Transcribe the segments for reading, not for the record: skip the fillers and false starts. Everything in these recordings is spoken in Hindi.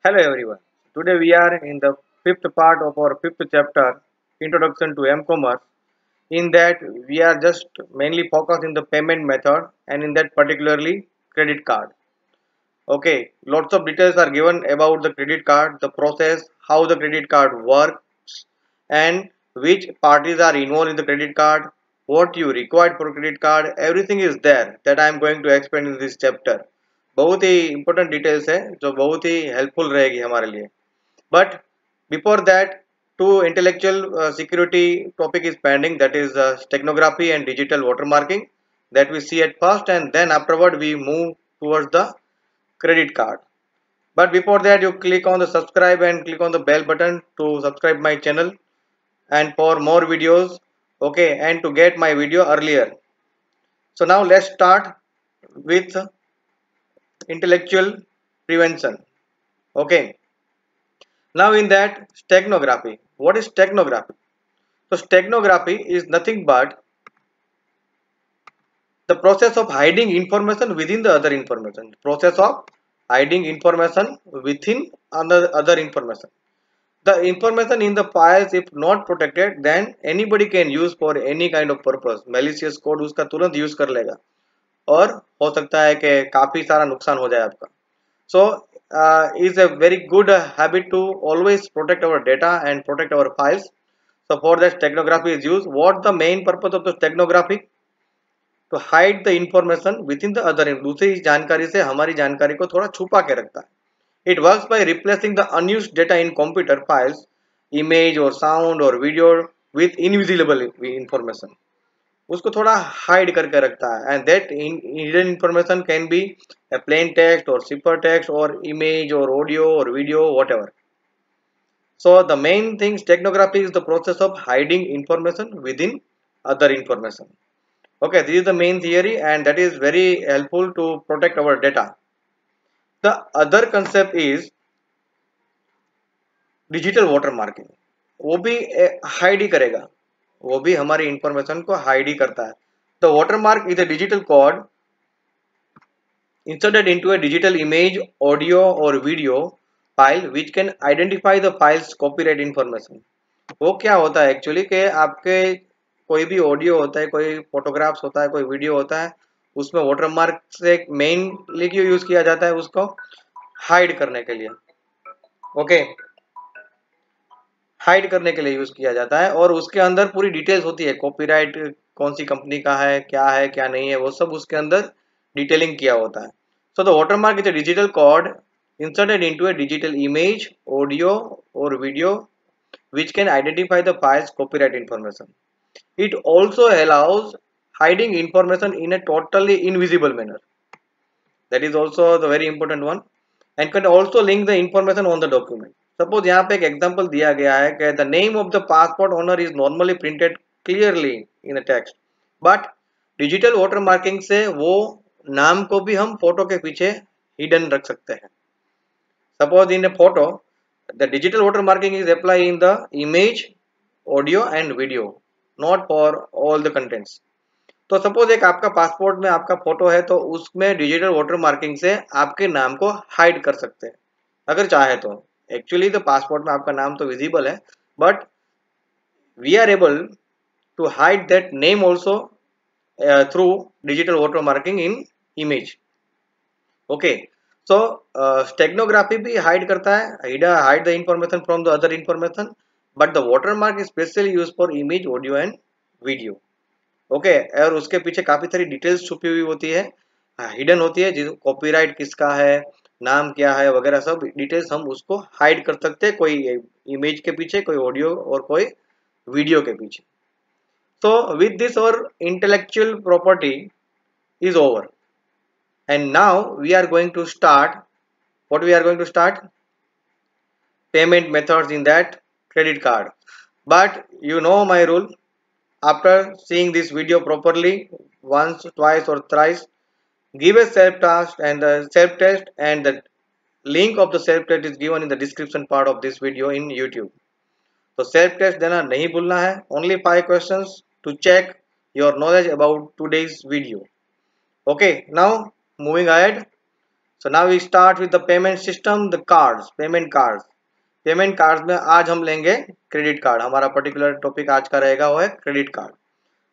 Hello everyone. Today we are in the fifth part of our fifth chapter, Introduction to M-Commerce. In that we are just mainly focused in the payment method and in that particularly credit card. Okay, lots of details are given about the credit card, the process, how the credit card works, and which parties are involved in the credit card, what you require for credit card. Everything is there that I am going to explain in this chapter. बहुत ही important details है जो बहुत ही helpful रहेगी हमारे लिए. But before that, two intellectual security topic is pending, that is steganography and digital watermarking, that we see at first, and then afterward we move towards the credit card. But before that, you click on the subscribe and click on the bell button to subscribe my channel and for more videos, okay, and to get my video earlier. So now let's start with intellectual prevention. Okay, now in that, steganography. What is steganography? So steganography is nothing but the process of hiding information within the other information. Process of hiding information within other information. The information in the files, if not protected, then anybody can use for any kind of purpose. Malicious code उसका तुरंत यूज कर लेगा और हो सकता है कि काफी सारा नुकसान हो जाए आपका. So is a very good habit to always protect our data and protect our files. So for that steganography is used. What the main purpose of the steganography? To hide the information within the other. दूसरी जानकारी से हमारी जानकारी को थोड़ा छुपा के रखता है. It works by replacing the unused data in computer files, image or sound or video with invisible information. उसको थोड़ा hide करके रखता है, and that hidden information can be a plain text or cipher text or image or audio or video, whatever. So the main thing, steganography is the process of hiding information within other information. Okay, this is the main theory, and that is very helpful to protect our data. The other concept is digital water marking. वो भी हाइड ही करेगा, वो भी हमारी इंफॉर्मेशन को हाइड ही करता है. The water mark is a digital code inserted into a digital image, audio or video file which can identify the file's copyright information. वो क्या होता है एक्चुअली कि आपके कोई भी ऑडियो होता है, कोई फोटोग्राफ्स होता है, कोई वीडियो होता है, उसमें वाटरमार्क से मेनली क्यों यूज किया जाता है? उसको हाइड करने के लिए. ओके, हाइड करने के लिए यूज किया जाता है और उसके अंदर पूरी डिटेल्स होती है, कॉपीराइट कौन सी कंपनी का है क्या नहीं है, वो सब उसके अंदर डिटेलिंग किया होता है. So the watermark is a digital code inserted into a digital image, audio or video which can identify the file's copyright information. It also allows hiding information in a totally invisible manner. That is also the very important one, and can also link the information on the document. Suppose यहाँ पे एक एग्जांपल दिया गया है कि the name of the passport owner is normally printed clearly in a text, but digital water marking से वो नाम को भी हम फोटो के पीछे हिडन रख सकते हैं. Suppose in a photo the digital water marking is apply in the image, audio and video, not for all the contents. तो सपोज एक आपका पासपोर्ट में आपका फोटो है, तो उसमें डिजिटल वाटर मार्किंग से आपके नाम को हाइड कर सकते हैं अगर चाहे तो. एक्चुअली तो पासपोर्ट में आपका नाम तो विजिबल है, but we are able to hide that name also through digital water marking in image. Okay, so steganography भी हाइड करता है, hide the information from the other information, but the water mark is specially use for image, audio and video. Okay, और उसके पीछे काफी सारी डिटेल्स छुपी हुई होती है, हिडन होती है, जिस कॉपीराइट किसका है, नाम क्या है वगैरह सब डिटेल्स हम उसको हाइड कर सकते हैं, कोई इमेज के पीछे, कोई ऑडियो और कोई वीडियो के पीछे. सो विद दिस और intellectual property is over, and now we are going to start. What we are going to start? Payment methods in that credit card. But you know my rule. After seeing this video properly once, twice or thrice, give a self task and the self test, and the link of the self test is given in the description part of this video in YouTube. So self test देना नहीं भूलना है. Only 5 questions to check your knowledge about today's video. Okay, now moving ahead. So now we start with the payment system, the cards, payment cards. Payment card में आज हम लेंगे क्रेडिट कार्ड. हमारा पर्टिकुलर टॉपिक आज का रहेगा वो है credit card.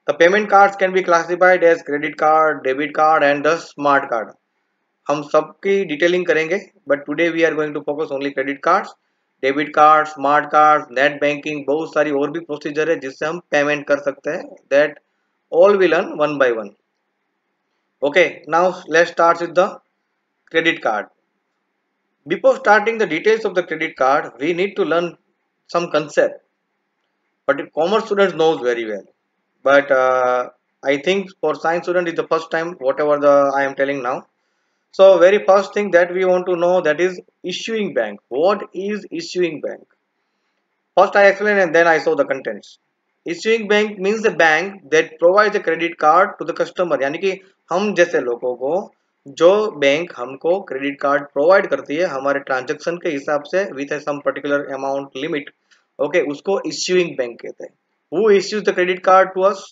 The payment cards can be classified as credit card, debit card and the smart card. हम सबकी डिटेलिंग करेंगे but today we are going to focus only credit cards. Debit card, smart card, net banking, बहुत सारी और भी प्रोसीजर है जिससे हम पेमेंट कर सकते हैं. That all we learn one by one. Okay, now let's start with the credit card. Before starting the details of the credit card, we need to learn some concept. But commerce students knows very well. But I think for science student is the first time whatever I am telling now. So very first thing that we want to know, that is issuing bank. What is issuing bank? First I explain and then I show the contents. Issuing bank means the bank that provides a credit card to the customer. यानी कि हम जैसे लोगों को जो बैंक हमको क्रेडिट कार्ड प्रोवाइड करती है हमारे ट्रांजैक्शन के हिसाब से with some particular amount limit, okay, उसको इश्यूइंग बैंक कहते हैं. Who issues the credit card to us?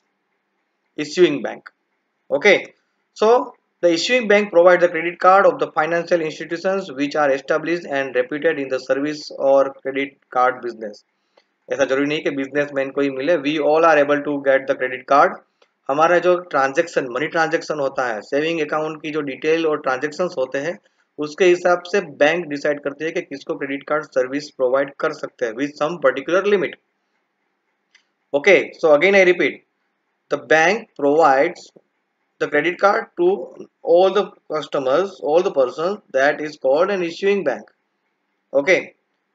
Issuing bank. Okay, so the issuing bank provides the credit card of the financial institutions which are established and reputed in the service or credit card business. ऐसा जरूरी नहीं कि बिजनेसमैन को ही मिले. We all are able to get the credit card. हमारा जो ट्रांजैक्शन, मनी ट्रांजैक्शन होता है, सेविंग अकाउंट की जो डिटेल और ट्रांजैक्शंस होते हैं उसके हिसाब से बैंक डिसाइड करती है कि किसको क्रेडिट कार्ड सर्विस प्रोवाइड कर सकते हैं with some particular limit. Okay, so again I repeat, the bank provides the credit card to all the customers, all the persons, that is called an issuing bank. Okay,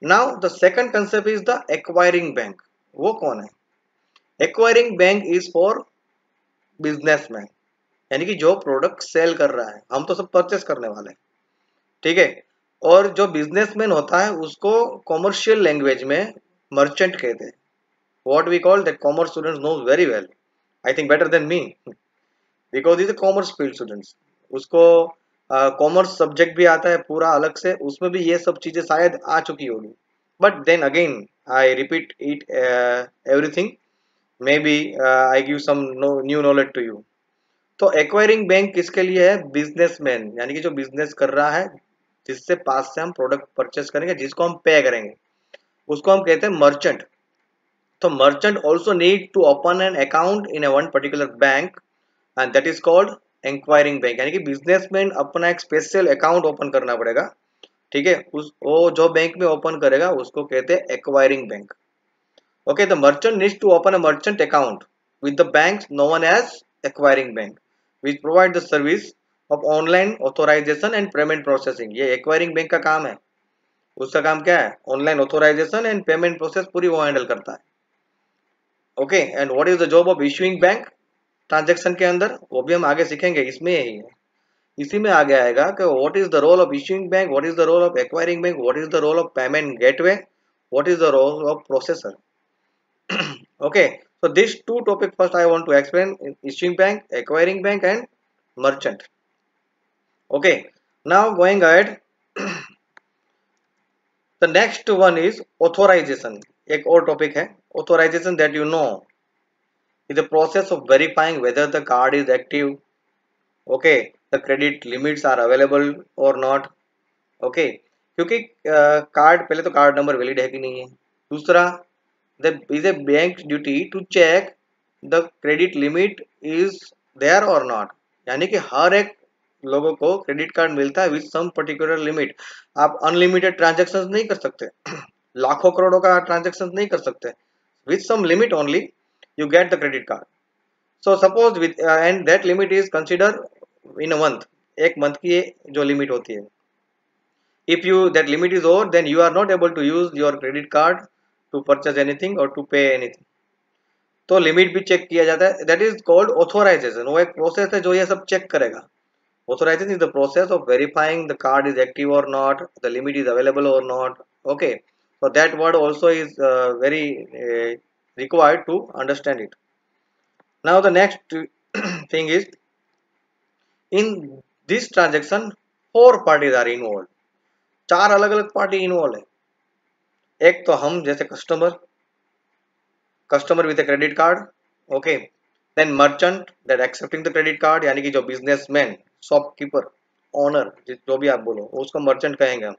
now the second concept is the acquiring bank. वो कौन है? Acquiring bank is for businessman, यानी कि जो प्रोडक्ट सेल कर रहा है, हम तो सब परचेस करने वाले हैं, ठीक है. और जो बिजनेसमैन होता है उसको कॉमर्शियल लैंग्वेज में मर्चेंट कहते हैं. What we call that commerce students knows very well, I think better than me, because is commerce field students. उसको कॉमर्स सब्जेक्ट भी आता है पूरा अलग से, उसमें भी ये सब चीजें शायद आ चुकी होगी. But then again I repeat it everything, maybe I give some new knowledge to you. तो एक्वायरिंग बैंक किसके लिए है? बिजनेसमैन, यानी कि जो बिजनेस कर रहा है, जिससे पास से हम प्रोडक्ट परचेस करेंगे, जिसको हम पे करेंगे, उसको हम कहते हैं मर्चेंट. तो merchant also need to open an account in one particular bank and that is called inquiring bank. यानी कि बिजनेसमैन अपना एक स्पेशल अकाउंट ओपन करना पड़ेगा, ठीक है. उस वो जो बैंक में ओपन करेगा उसको कहते हैं acquiring bank. Okay, the merchant needs to open a merchant account with the bank known as acquiring bank which provide the service of online authorization and payment processing. ये एक्वायरिंग बैंक का काम है. उसका काम क्या है? Online authorization and payment process पूरी वो हैंडल करता है. Okay, and what is the job of issuing bank transaction के अंदर? वो भी हम आगे सीखेंगे, इसमें यही है, इसी में आगे आएगा कि what is the role of issuing bank, what is the role of acquiring bank, what is the role of payment gateway, what is the role of processor. Okay, so these two topics first I want to explain: issuing bank, acquiring bank, and merchant. Okay, now going ahead, the next one is authorization. एक और topic है authorization, that you know is the process of verifying whether the card is active. Okay, the credit limits are available or not. Okay, क्योंकि कार्ड, पहले तो कार्ड नंबर वैलिड है कि नहीं है. दूसरा, there is a bank duty to check the credit limit is there or not. यानी कि हर एक लोगों को क्रेडिट कार्ड मिलता है विद सम पर्टिकुलर लिमिट. आप अनलिमिटेड ट्रांजैक्शंस नहीं कर सकते, लाखों करोड़ों का ट्रांजैक्शंस नहीं कर सकते. With some limit only you get the credit card. So suppose with and that limit is considered in a month. एक मंथ की जो लिमिट होती है, if you that limit is over, then you are not able to use your credit card to purchase anything or to pay anything. तो लिमिट भी चेक किया जाता है, दैट इज कॉल्ड ऑथोराइजेशन. वो एक प्रोसेस है जो ये सब चेक करेगा. Authorization is the process of verifying the card is active or not, the limit is available or not. Okay, so that word also is very required to understand it. Now the next thing is, in this transaction 4 parties are involved. 4 अलग अलग पार्टी इन्वॉल्व है. एक तो हम जैसे customer with a credit card. Okay, then merchant that accepting the credit card, यानी कि जो बिजनेसमैन, शॉपकीपर, ओनर, जो भी आप बोलो उसको मर्चेंट कहेंगे हम।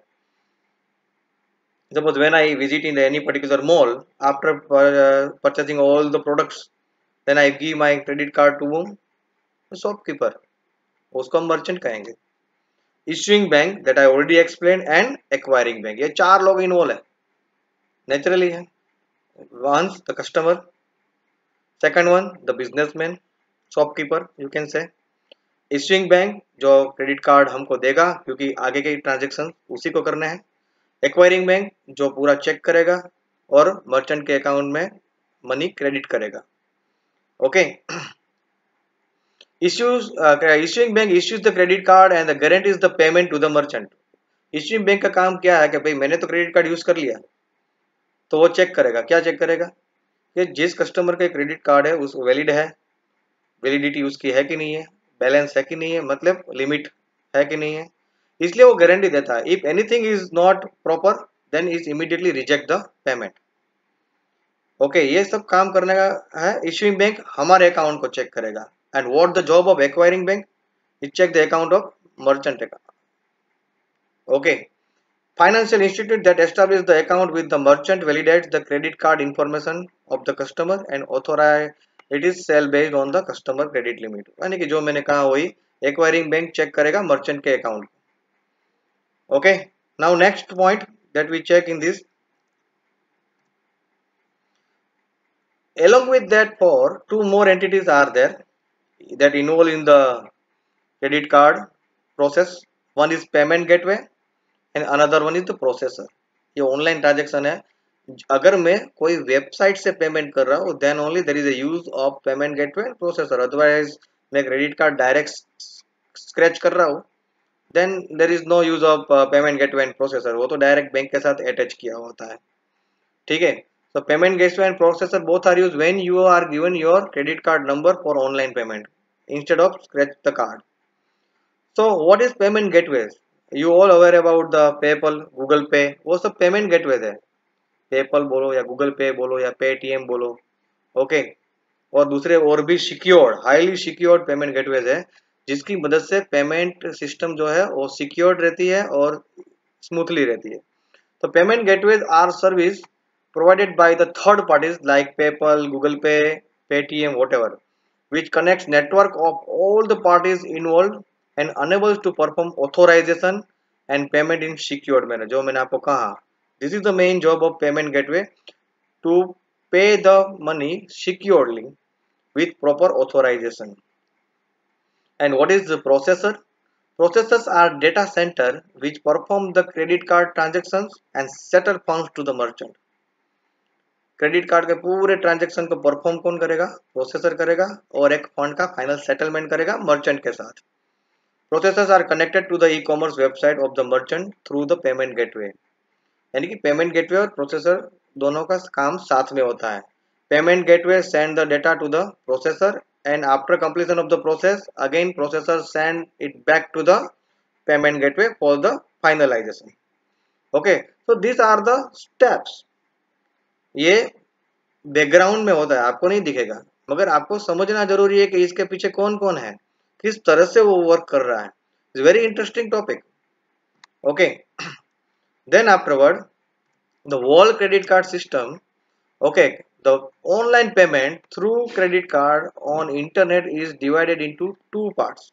Suppose when I visit in any particular mall, after purchasing all the products, then I give my credit card to whom? The shopkeeper. उसको हम merchant कहेंगे। Issuing bank that I already explained and acquiring bank, ये चार लोग involve है, naturally है। Once the customer, second one the businessman, shopkeeper you can say, issuing bank जो credit card हमको देगा क्योंकि आगे के ट्रांजेक्शन उसी को करने हैं, एक्वायरिंग बैंक जो पूरा चेक करेगा और मर्चेंट के अकाउंट में मनी क्रेडिट करेगा। Okay, issuing bank issues the credit card and the guarantees the payment to the merchant. Issuing bank का काम क्या है कि भाई मैंने तो क्रेडिट कार्ड यूज कर लिया, तो वो चेक करेगा, क्या चेक करेगा कि जिस कस्टमर का क्रेडिट कार्ड है उस वैलिड है, वैलिडिटी उसकी है कि नहीं है, बैलेंस है कि नहीं है, मतलब लिमिट है कि नहीं है, इसलिए वो गारंटी देता है। If anything is not proper then is immediately reject the payment. Okay, ये सब काम करने का है। इश्यूइंग बैंक हमारे अकाउंट को चेक करेगा। And what the job of acquiring bank? It check the account of merchant account. Okay, financial institute that establish the account with the merchant validates the credit card information of the customer and authorize it is sell based on the customer credit limit। यानी कि जो मैंने कहा वही एक्वायरिंग बैंक चेक करेगा मर्चेंट के account. Okay, now next point that we check in this, along with that for two more entities are there that involve in the credit card process। one is payment gateway and another one is the processor। ये ऑनलाइन ट्रांजेक्शन है। अगर मैं कोई वेबसाइट से पेमेंट कर रहा हूँ then only there is a use of payment gateway and processor. Otherwise मैं क्रेडिट कार्ड डायरेक्ट स्क्रैच कर रहा हूँ then there is no use of payment gateway and processor, वो तो डायरेक्ट बैंक के साथ अटैच किया होता है। ठीक है, so payment gateway and processor both are used when you are given your credit card number for online payment instead of scratch the card। so what is payment gateways? you all aware about the PayPal, Google Pay, वो सब पेमेंट गेटवेज है। पेपल बोलो या गूगल पे बोलो या पेटीएम बोलो। ओके, और दूसरे और भी secured, highly secured payment gateways है जिसकी मदद से पेमेंट सिस्टम जो है वो सिक्योर्ड रहती है और स्मूथली रहती है। तो payment gateways are service provided by the third parties like PayPal, Google Pay, Paytm, whatever, which connects network of all the parties involved and enables to perform authorization and payment in secured manner। जो मैंने आपको कहा, this is the main job of payment gateway, to pay the money securely with proper authorization। and what is the processor? Processors are data center which perform the credit card transactions and settle funds to the merchant। Credit card के पूरे ट्रांजैक्शन को परफॉर्म कौन करेगा? प्रोसेसर करेगा, और एक फंड का फाइनल सेटलमेंट करेगा मर्चेंट के साथ। Processors are connected to the e commerce website of the merchant through the payment gateway. यानी कि पेमेंट गेटवे और प्रोसेसर दोनों का काम साथ में होता है। Payment gateway send the data to the processor and after completion of the process again processor send it back to the payment gateway for the finalization. Okay, so this are the steps. ये बैकग्राउंड में होता है, आपको नहीं दिखेगा, मगर आपको समझना जरूरी है कि इसके पीछे कौन कौन है, किस तरह से वो वर्क कर रहा है। It's very interesting topic. Okay, then afterward the world credit card system. Okay, the online payment through credit card on internet is divided into two parts.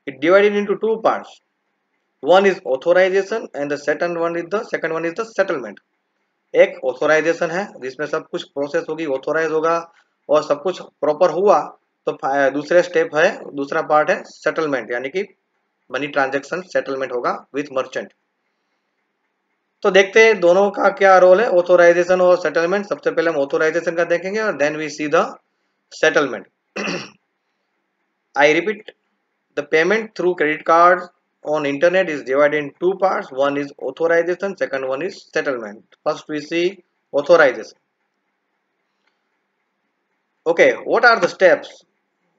It divided into two parts. one is authorization and the second one is the settlement। एक ऑथोराइजेशन है जिसमें सब कुछ प्रोसेस होगी, ऑथोराइज होगा और सब कुछ प्रॉपर हुआ तो दूसरे स्टेप है, दूसरा पार्ट है सेटलमेंट, यानी कि मनी ट्रांजैक्शन सेटलमेंट होगा विथ मर्चेंट। तो देखते हैं दोनों का क्या रोल है, ऑथोराइजेशन और सेटलमेंट। सबसे पहले हम ऑथोराइजेशन का देखेंगे और then we see the settlement. I repeat, the payment through credit card on internet is divided in two parts। one is authorization, second one is settlement। first we see authorization। okay, what are the steps,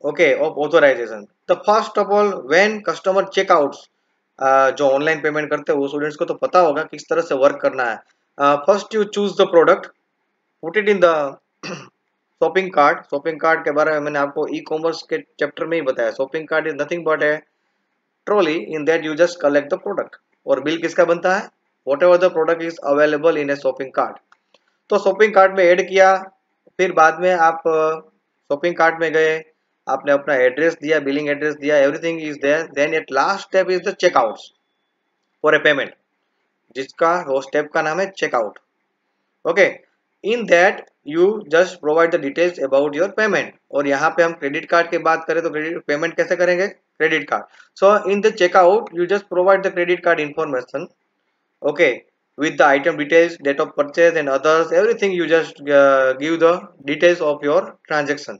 okay, of authorization? the first of all when customer checkouts, जो ऑनलाइन पेमेंट करते हैं वो स्टूडेंट्स को तो पता होगा किस तरह से वर्क करना है। First you choose the product, put it in the shopping cart. Shopping cart के बारे में मैंने आपको ई कॉमर्स के चैप्टर में ही बताया। Shopping cart is nothing but है trolley in that you just collect the product. और बिल किसका बनता है? Whatever the product is available in a shopping cart. तो शॉपिंग कार्ट में ऐड किया, फिर बाद में आप शॉपिंग कार्ट में गए, आपने अपना एड्रेस दिया, बिलिंग एड्रेस दिया, everything is there, then at last step is the checkout for a payment, जिसका वो स्टेप का नाम है checkout. Okay, in that you just provide the details about your payment. और यहाँ पे हम क्रेडिट कार्ड की बात करें तो क्रेडिट पेमेंट कैसे करेंगे? Credit card. So in the checkout you just provide the credit card information, okay, with the item details, date of purchase and others, everything you just give the details of your transaction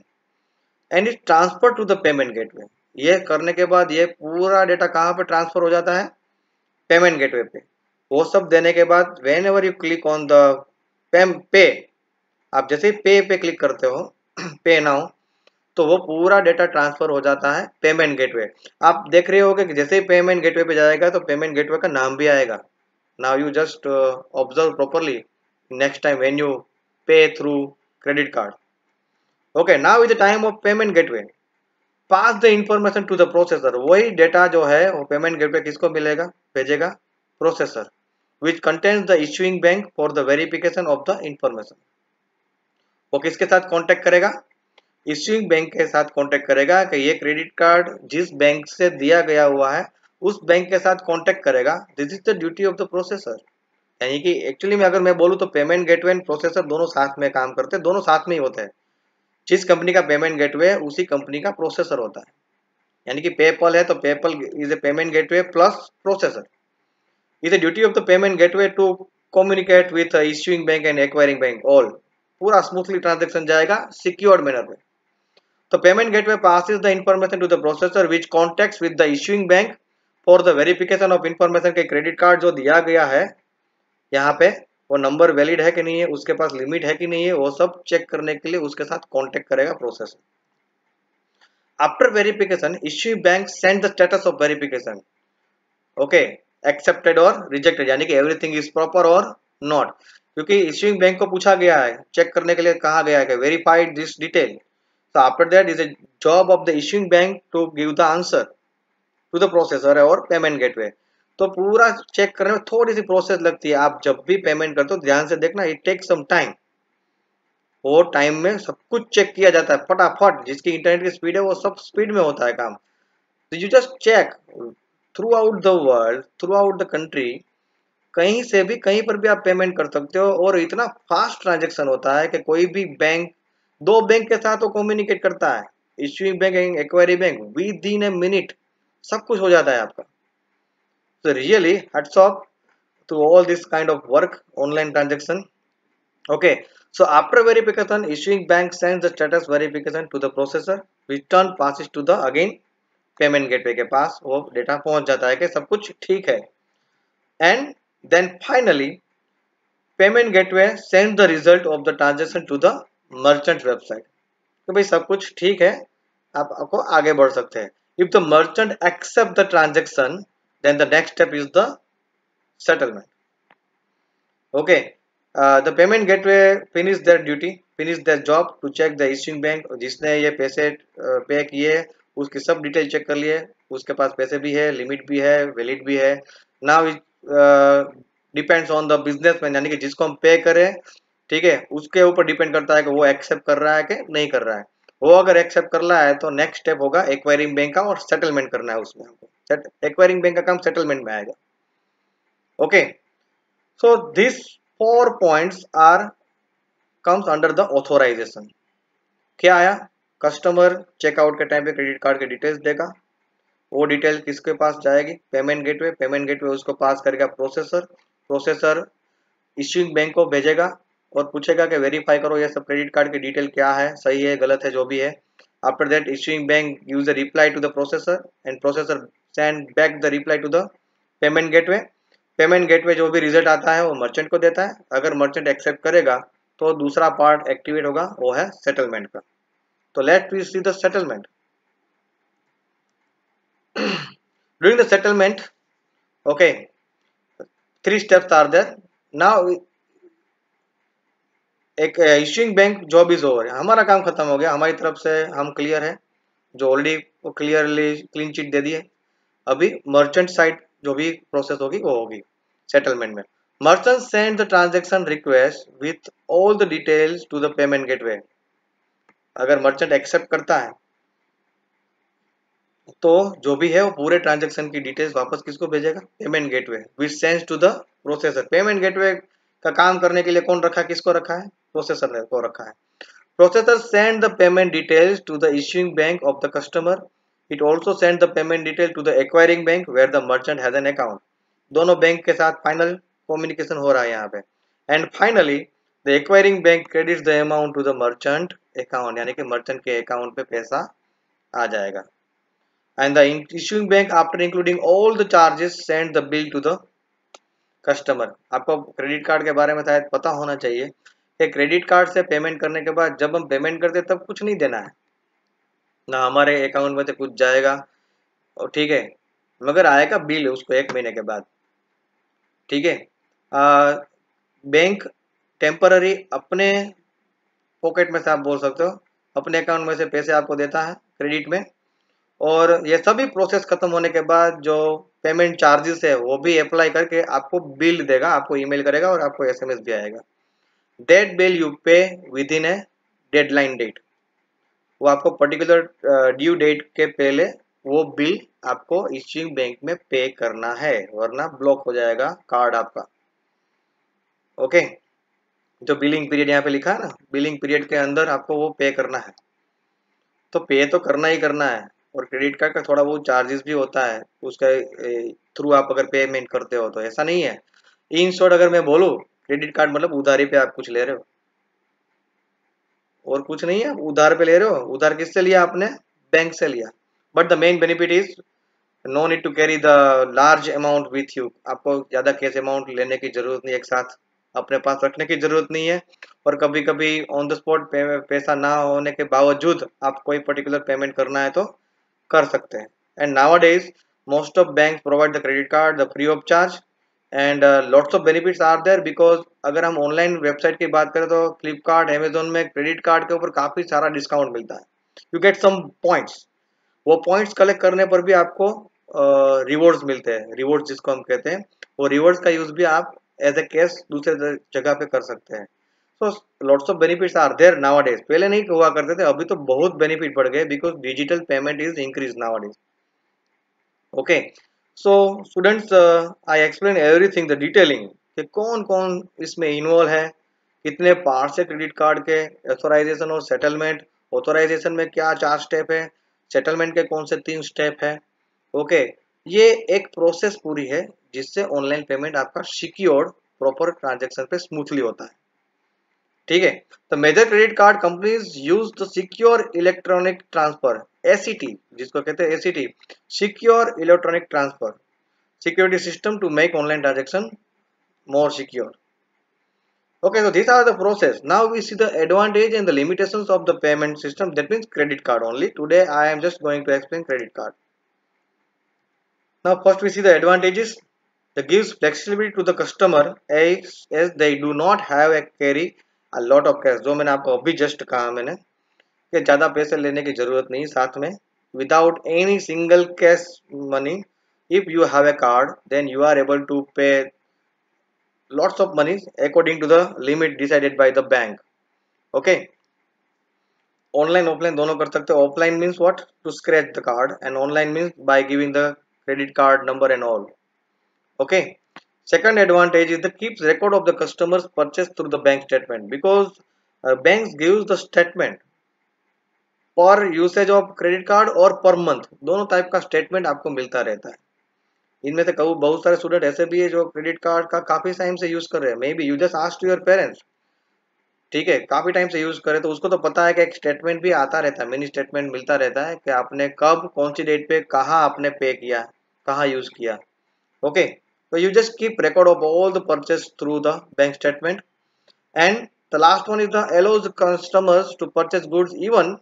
and it transfer to the payment gateway। ये करने के बाद ये पूरा डेटा कहाँ पे ट्रांसफर हो जाता है? पेमेंट गेटवे पे। वो सब देने के बाद when ever you click on the pay, आप जैसे ही पे क्लिक करते हो पे नाउ, तो वो पूरा डेटा ट्रांसफर हो जाता है पेमेंट गेटवे। आप देख रहे होगे कि जैसे ही पेमेंट गेटवे पे जाएगा तो पेमेंट गेटवे का नाम भी आएगा। Now you just observe properly next time when you pay through credit card। Okay, now is the time of payment gateway। Pass the information to the processor। वही डेटा जो है वो पेमेंट गेटवे किसको मिलेगा? भेजेगा processor, which contains the issuing bank for the verification of the information। वो किसके साथ कांटेक्ट करेगा? इश्यूइंग बैंक के साथ कांटेक्ट करेगा कि ये क्रेडिट कार्ड जिस बैंक से दिया गया हुआ है उस बैंक के साथ कांटेक्ट करेगा। This is the duty of the processor. यानी कि एक्चुअली में अगर मैं बोलूँ तो पेमेंट गेटवे एंड प्रोसेसर दोनों साथ में काम करते हैं, दोनों साथ में ही होते हैं। जिस कंपनी का पेमेंट गेटवे है उसी कंपनी का प्रोसेसर होता है। यानी कि पेपल है तो PayPal is a payment gateway plus processor. Is the duty of the payment gateway to communicate with issuing bank and acquiring bank all. पूरा स्मूथली ट्रांजेक्शन जाएगा सिक्योर्ड मैनर में। तो payment gateway passes the information to the processor which contacts with the issuing bank for the verification of information के क्रेडिट कार्ड जो दिया गया है यहाँ पे वो नंबर वैलिड है कि नहीं है, उसके पास लिमिट है कि नहीं है, वो सब चेक करने के लिए उसके साथ कांटेक्ट करेगा processor. After verification issuing bank send the status of verification, okay, accepted और रिजेक्टेड, यानी कि एवरीथिंग इज प्रॉपर और नॉट। क्योंकि इश्यूइंग बैंक को पूछा गया है, चेक करने के लिए कहा गया है कि verified this detail. So after that is a job of the issuing bank to give the answer to the processor और पेमेंट गेटवे। तो पूरा चेक करने में थोड़ी सी प्रोसेस लगती है। आप जब भी पेमेंट करते हो ध्यान से देखना, इट टेक सम टाइम। वो टाइम में सब कुछ चेक किया जाता है फटाफट। जिसकी इंटरनेट की स्पीड है वो सब स्पीड में होता है काम। तो you just check throughout the world, throughout the country, कहीं से भी कहीं पर भी आप पेमेंट कर सकते हो। और इतना फास्ट ट्रांजेक्शन होता है कि कोई भी बैंक दो बैंक के साथ वो कम्युनिकेट करता है, issuing bank and acquiring bank, within a minute सब कुछ हो जाता है आपका। तो really hats off to all this kind of work, online transaction. Okay, so after verification issuing bank sends the status verification to the processor, return passes to the again payment gateway के पास वो डेटा पहुंच जाता है कि सब कुछ ठीक है। And then finally payment gateway send the result of the transaction to the merchant website. तो भाई सब कुछ ठीक है, आप आपको आगे बढ़ सकते हैं। If the merchant accept the transaction then the next step is the settlement. Okay, the payment gateway finish their duty, finish their job to check the issuing bank. जिसने ये पैसे पे किए उसकी सब डिटेल चेक कर लिए, उसके पास पैसे भी है, लिमिट भी है, वैलिड भी है। Now it depends on the businessman, यानी कि जिसको हम पे करें, ठीक है, उसके ऊपर डिपेंड करता है कि वो एक्सेप्ट कर रहा है कि नहीं कर रहा है। वो अगर एक्सेप्ट कर रहा है तो नेक्स्ट स्टेप होगा एक्वायरिंग बैंक का और सेटलमेंट करना है उसमें हमको। एक्वायरिंग बैंक का काम सेटलमेंट में आएगा। Okay, so this 4 points are comes under the authorization. क्या आया? कस्टमर चेकआउट के टाइम पे क्रेडिट कार्ड के डिटेल्स देगा, वो डिटेल किसके पास जाएगी? पेमेंट गेटवे, पेमेंट गेटवे उसको पास करेगा प्रोसेसर, प्रोसेसर इश्यूइंग बैंक को भेजेगा और पूछेगा कि वेरीफाई करो ये सब क्रेडिट कार्ड की डिटेल क्या है, सही है गलत है जो भी है। After that issuing bank gives a reply to the processor and processor send back the reply to the payment gateway. Payment gateway जो भी रिजल्ट आता है वो मर्चेंट को देता है। अगर मर्चेंट एक्सेप्ट करेगा तो दूसरा पार्ट एक्टिवेट होगा, वो है सेटलमेंट का। तो let we see the settlement. During the settlement, okay, 3 steps are there। Now एक issuing bank job is over, हमारा काम खत्म हो गया, हमारी तरफ से हम क्लियर है, जो ऑलरेडी क्लियरली क्लीन चिट दे दी है। अभी मर्चेंट साइड जो भी प्रोसेस होगी वो होगी सेटलमेंट में। Merchant send the transaction request with all the details to the payment gateway. अगर मर्चेंट एक्सेप्ट करता है तो जो भी है वो पूरे ट्रांजेक्शन की डिटेल्स वापस किसको भेजेगा, payment gateway, which sends to the processor. Payment gateway का काम करने के लिए कौन रखा है, किसको रखा है, प्रोसेसर को रखा है। Processor send the payment details to the issuing bank of the customer. It also send the payment detail to the acquiring bank where the merchant has an account. दोनों बैंक के साथ फाइनल कम्युनिकेशन हो रहा है यहाँ पे। And finally the acquiring bank credits the amount to the merchant account, यानी कि मर्चेंट के अकाउंट पे पैसा आ जाएगा। And the issuing bank, after including all the charges, send the bill to the customer। आपको क्रेडिट कार्ड के बारे में शायद पता होना चाहिए कि क्रेडिट कार्ड से पेमेंट करने के बाद जब हम पेमेंट करते हैं तब कुछ नहीं देना है, ना हमारे अकाउंट में से कुछ जाएगा, और ठीक है, मगर आएगा बिल उसको 1 महीने के बाद। ठीक है, बैंक टेम्पररी अपने पॉकेट में से, आप बोल सकते हो अपने अकाउंट में से पैसे आपको देता है क्रेडिट में, और ये सभी प्रोसेस खत्म होने के बाद जो पेमेंट चार्जेस है वो भी अप्लाई करके आपको बिल देगा, आपको ईमेल करेगा और आपको एसएमएस भी आएगा। That bill you pay within a deadline date. वो आपको पर्टिकुलर ड्यू डेट के पहले वो बिल आपको इश्यूइंग बैंक में पे करना है, वरना ब्लॉक हो जाएगा कार्ड आपका। ओके, जो बिलिंग पीरियड यहाँ पे लिखा है ना, बिलिंग पीरियड के अंदर आपको वो पे करना है, तो पे तो करना ही करना है। और क्रेडिट कार्ड का थोड़ा बहुत चार्जेस भी होता है उसका थ्रू, आप अगर पेमेंट करते हो तो ऐसा नहीं है। इन शॉर्ट अगर मैं बोलूँ, क्रेडिट कार्ड मतलब उधारी पे आप कुछ ले रहे हो, और कुछ नहीं है, आप उधार पे ले रहे हो। उधार किससे लिया आपने, बैंक से लिया। But the main benefit is no need to carry the large amount with you. आपको ज्यादा कैश अमाउंट लेने की जरूरत नहीं, एक साथ अपने पास रखने की जरूरत नहीं है। और कभी कभी ऑन द स्पॉट पैसा ना होने के बावजूद आप कोई पर्टिकुलर पेमेंट करना है तो कर सकते हैं। And nowadays most of bank provide the credit card the free of charge, and lots of benefits are there, because अगर हम ऑनलाइन वेबसाइट की बात करें तो फ्लिपकार्ट अमेजोन में क्रेडिट कार्ड के ऊपर काफी सारा डिस्काउंट मिलता है। यू गेट सम पॉइंट्स, वो पॉइंट्स कलेक्ट करने पर भी आपको रिवॉर्ड्स मिलते हैं, रिवॉर्ड्स जिसको हम कहते हैं। वो रिवॉर्ड्स का यूज भी आप एज ए कैश दूसरे जगह पे कर सकते हैं। So lots of benefits are there nowadays. पहले नहीं हुआ करते थे, अभी तो बहुत बेनिफिट बढ़ गए because digital payment is increase nowadays. Okay, so students, I explain everything the detailing कि कौन कौन इसमें इन्वॉल्व है, कितने पार्ट्स है क्रेडिट कार्ड के, ऑथोराइजेशन और सेटलमेंट। ऑथोराइजेशन में क्या 4 स्टेप है, सेटलमेंट के कौन से 3 स्टेप है। ओके, ये एक प्रोसेस पूरी है जिससे ऑनलाइन पेमेंट आपका सिक्योर्ड प्रॉपर ट्रांजेक्शन पे स्मूथली होता है। ठीक है, तो major credit card companies use the secure electronic transfer, SET जिसको कहते हैं, SET secure electronic transfer security system to make online transaction more secure. Okay, so these are the process. Now we see the advantage and the limitations of the payment system. That means credit card only. Today I am just going to explain credit card. Now first we see the advantages. That gives flexibility to the customer as they do not have a carry a lot of cash. जो मैंने आपको अभी just कहा मैंने कि ज़्यादा पैसे लेने की ज़रूरत नहीं साथ में. Without any single cash money, if you have a card, then you are able to pay lots of money according to the limit decided by the bank. Okay, online offline दोनों कर सकते हो. Offline means what, to scratch the card, and online means by giving the credit card number and all. Okay, second advantage is the keeps record of the customers purchase through the bank statement, because banks gives the statement पर यूसेज ऑफ क्रेडिट कार्ड और पर मंथ, दोनों टाइप का स्टेटमेंट आपको मिलता रहता है. इनमें से बहुत सारे स्टूडेंट ऐसे भी है जो क्रेडिट कार्ड का काफी टाइम से यूज कर रहे हैं. May be you just asked your parents, ठीक है, काफी टाइम से यूज करे तो उसको तो पता है कि एक स्टेटमेंट भी आता रहता है, मिनी स्टेटमेंट मिलता रहता है कि आपने कब कौन सी डेट पे कहाँ आपने पे किया, कहाँ यूज किया. ओके, तो you just keep record of all the purchase through the bank statement. And the last one is the allows customers to purchase goods even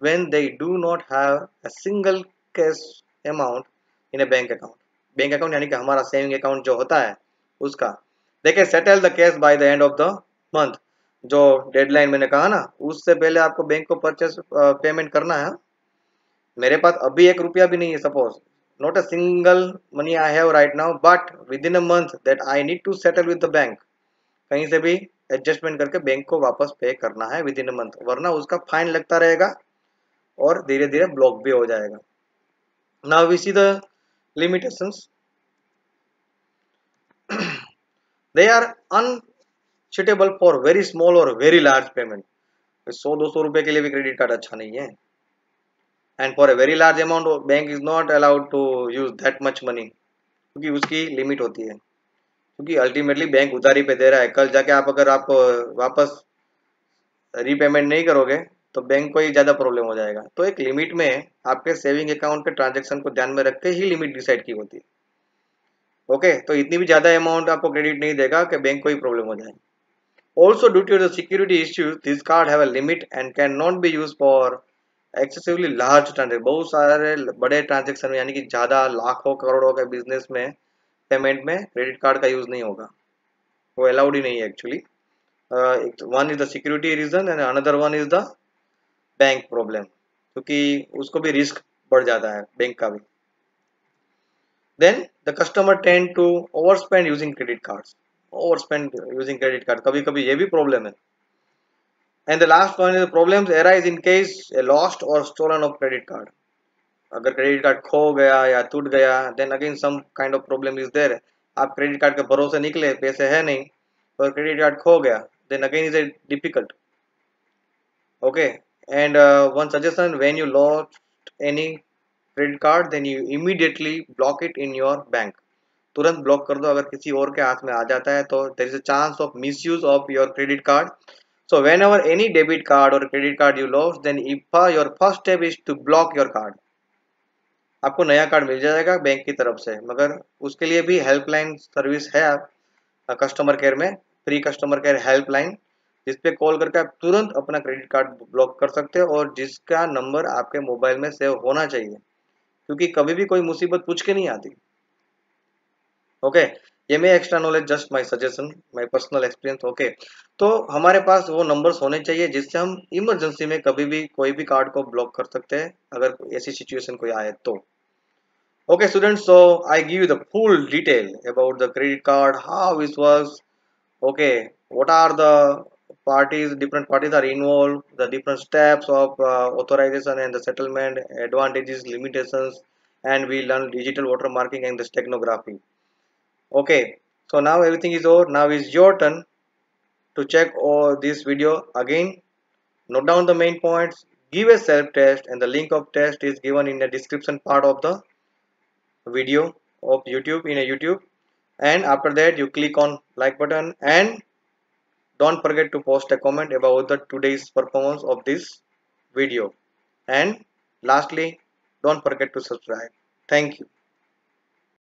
when they do not have a single cash amount in a bank account. Bank account यानी कि हमारा सेविंग अकाउंट जो होता है उसका, they can settle the cash by the end of the month. जो डेडलाइन मैंने कहा ना, उससे पहले आपको बैंक को परचेस पेमेंट करना है. मेरे पास अभी 1 रुपया भी नहीं है suppose, not a single money I have right now, but within a month that I need to settle with the bank. कहीं से भी एडजस्टमेंट करके बैंक को वापस पे करना है विद इन अ मंथ, वरना उसका फाइन लगता रहेगा और धीरे धीरे ब्लॉक भी हो जाएगा. Now we see the limitations. They are unsuitable for very small और वेरी लार्ज पेमेंट. 100-200 रुपए के लिए भी क्रेडिट कार्ड अच्छा नहीं है. And for a very large amount bank is not allowed to use that much money, क्योंकि उसकी लिमिट होती है. क्योंकि अल्टीमेटली बैंक उधारी पे दे रहा है. कल जाके आप अगर आप वापस रीपेमेंट नहीं करोगे तो बैंक को ही ज़्यादा प्रॉब्लम हो जाएगा. तो एक लिमिट में आपके सेविंग अकाउंट के ट्रांजेक्शन को ध्यान में रख के ही लिमिट डिसाइड की होती है. ओके, तो इतनी भी ज़्यादा अमाउंट आपको क्रेडिट नहीं देगा कि बैंक को ही प्रॉब्लम हो जाए. Also due to the security issues this card have a limit and can not be use for excessively large transaction. बहुत सारे बड़े ट्रांजेक्शन में, यानी कि ज़्यादा लाखों करोड़ों के बिजनेस में पेमेंट में क्रेडिट कार्ड का यूज़ नहीं होगा. वो अलाउड ही नहीं है actually. One is the security reason and another one is the bank problem, क्योंकि उसको भी रिस्क बढ़ जाता है बैंक का भी. Then the customer tend to overspend using credit cards. Overspend using credit card, कभी कभी ये भी प्रॉब्लम है. And the last one is problems arise in case a lost or stolen of credit card. अगर क्रेडिट कार्ड खो गया या टूट गया, then again some kind of problem is there. आप क्रेडिट कार्ड के भरोसे निकले, पैसे है नहीं, और क्रेडिट कार्ड खो गया, then again is a difficult. Okay, and one suggestion: when you lost any credit card, then you immediately block it in your bank. तुरंत ब्लॉक कर दो. अगर किसी और के हाथ में आ जाता है तो there is a chance of misuse of your credit card. So whenever any debit card or credit card you lost, then if your first step is to block your card. आपको नया कार्ड मिल जाएगा बैंक की तरफ से, मगर उसके लिए भी हेल्पलाइन सर्विस है कस्टमर केयर में, फ्री कस्टमर केयर हेल्पलाइन, जिस पे कॉल करके आप तुरंत अपना क्रेडिट कार्ड ब्लॉक कर सकते हो, और जिसका नंबर आपके मोबाइल में सेव होना चाहिए, क्योंकि कभी भी कोई मुसीबत पूछ के नहीं आती. ओके, ये मैं extra knowledge, just my suggestion, my personal experience. Okay, तो हमारे पास वो नंबर्स होने चाहिए जिससे हम इमरजेंसी में कभी भी कोई भी कार्ड को ब्लॉक कर सकते हैं अगर ऐसी सिचुएशन कोई आए तो. Okay, students, so I give you the full detail about the credit card, how it works. Okay, what are the parties, different parties are involved, the different steps of authorization and the settlement, advantages, limitations, and we learn digital watermarking and the steganography. Okay, so now everything is over. Now is your turn to check all this video again. Note down the main points, give a self test, and the link of test is given in the description part of the video of YouTube in a YouTube. And after that you click on like button, and don't forget to post a comment about the today's performance of this video. And lastly, don't forget to subscribe. Thank you.